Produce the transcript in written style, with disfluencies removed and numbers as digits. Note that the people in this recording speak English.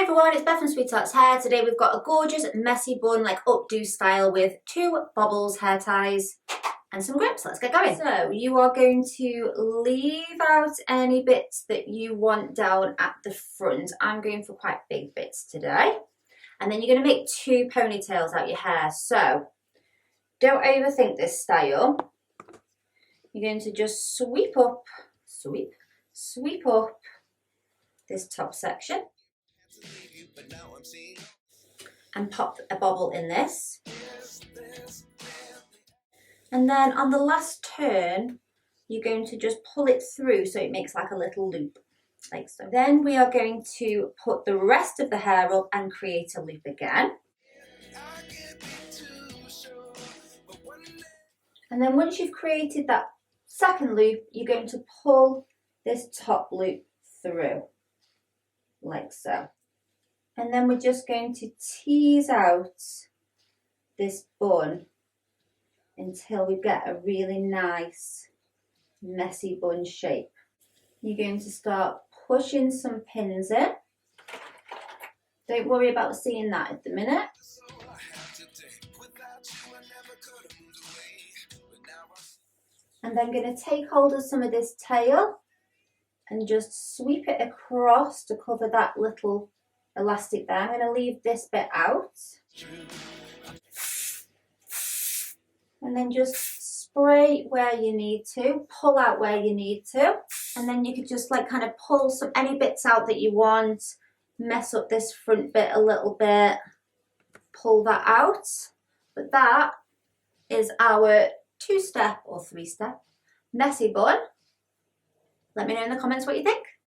everyone, it's Beth from Sweet Tarts Hair. Today we've got a gorgeous messy bun, like updo style, with 2 bobbles hair ties and some grips. Let's get going. So you are going to leave out any bits that you want down at the front. I'm going for quite big bits today. And then you're going to make 2 ponytails out your hair. So don't overthink this style. You're going to just sweep up this top section and pop a bobble in this. And then on the last turn, you're going to just pull it through so it makes like a little loop, like so. Then we are going to put the rest of the hair up and create a loop again. And then once you've created that second loop, you're going to pull this top loop through, like so. And then we're just going to tease out this bun until we get a really nice messy bun shape. You're going to start pushing some pins in. Don't worry about seeing that at the minute. And then I'm going to take hold of some of this tail and just sweep it across to cover that little elastic there. I'm going to leave this bit out. And then just spray where you need to, pull out where you need to. And then you could just like kind of pull any bits out that you want, mess up this front bit a little bit, pull that out. But that is our 2-step or 3-step messy bun. Let me know in the comments what you think.